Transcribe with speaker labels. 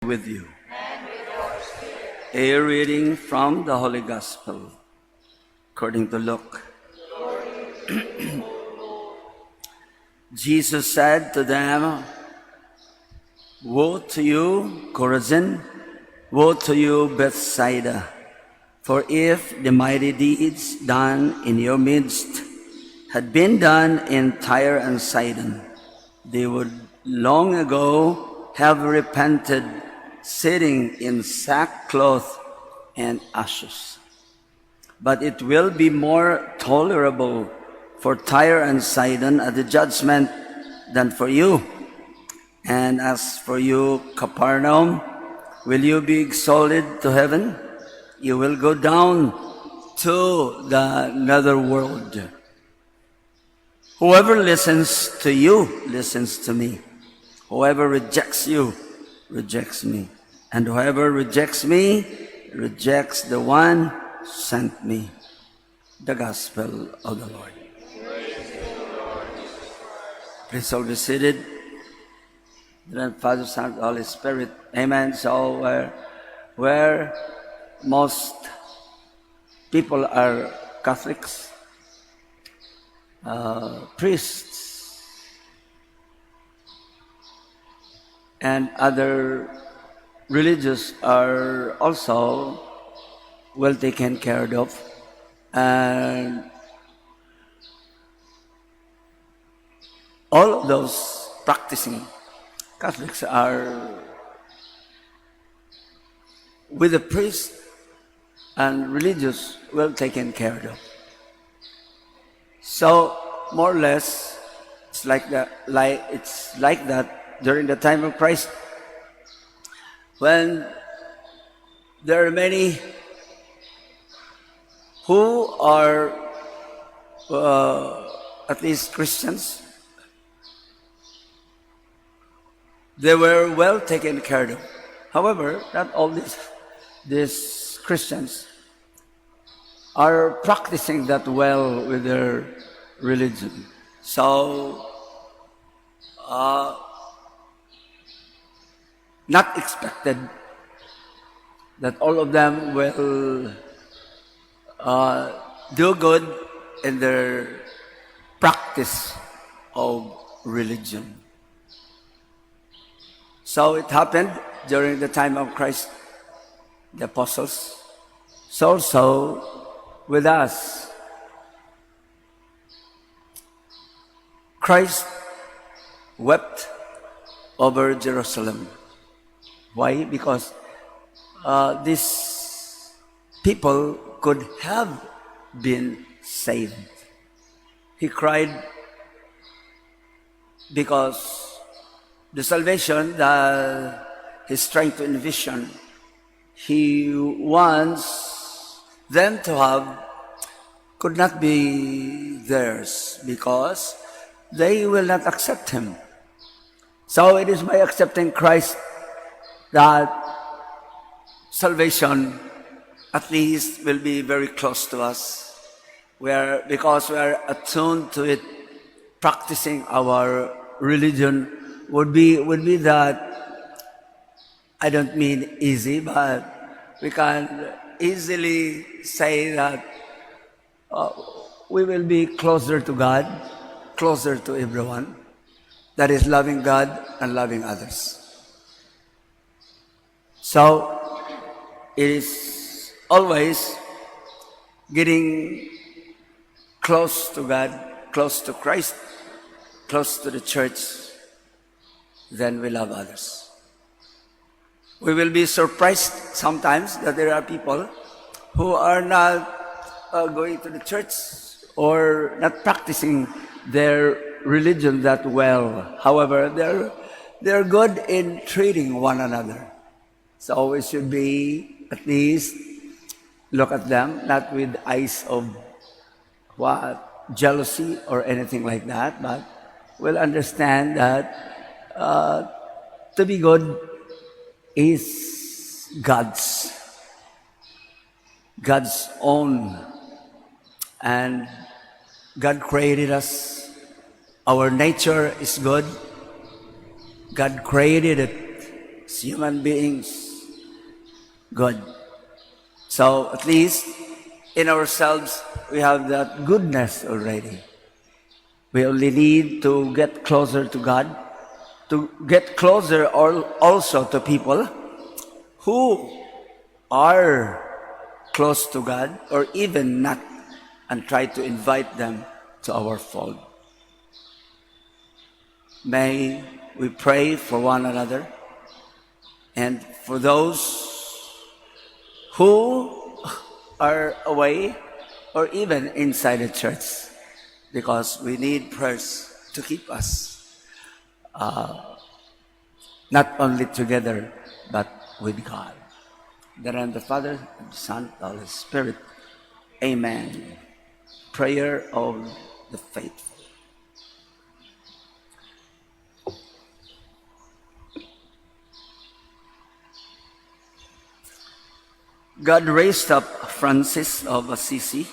Speaker 1: with you. A reading from the Holy Gospel according to Luke. Jesus said to them, "Woe to you, Chorazin! Woe to you, Bethsaida! For if the mighty deeds done in your midst had been done in Tyre and Sidon, they would long ago have repented, sitting in sackcloth and ashes. But it will be more tolerable for Tyre and Sidon at the judgment than for you. And as for you, Capernaum, will you be exalted to heaven? You will go down to the netherworld. Whoever listens to you listens to me. Whoever rejects you rejects me. And whoever rejects me rejects the one who sent me." The Gospel of the Lord. Please all be seated. Then Father, Son, Holy Spirit. Amen. So where most people are Catholics, priests, and other religious are also well taken care of, and all of those practicing Catholics are with the priest and religious well taken care of. So more or less, it's like that during the time of Christ, when there are many who are at least Christians. They were well taken care of. However, not all these Christians are practicing that well with their religion. So, not expected that all of them will do good in their practice of religion. So it happened during the time of Christ, the apostles. So also with us. Christ wept over Jerusalem. Why? Because these people could have been saved. He cried because the salvation that he's trying to envision, he wants them to have, could not be theirs because they will not accept him. So it is by accepting Christ that salvation at least will be very close to us, because we are attuned to it. Practicing our religion would be that, I don't mean easy, but we can easily say that we will be closer to God, closer to everyone. That is loving God and loving others. So it is always getting close to God, close to Christ, close to the church, then we love others. We will be surprised sometimes that there are people who are not going to the church or not practicing their religion that well. However, they're good in treating one another. So we should be at least look at them, not with eyes of jealousy or anything like that, but we'll understand that to be good is God's own. And God created us. Our nature is good. God created it as human beings. Good. So at least in ourselves, we have that goodness already. We only need to get closer to God, to get closer also to people who are close to God or even not, and try to invite them to our fold. May we pray for one another and for those who are away or even inside the church, because we need prayers to keep us not only together but with God. In the name of the Father, and the Son, and the Holy Spirit. Amen. Prayer of the faithful. God raised up Francis of Assisi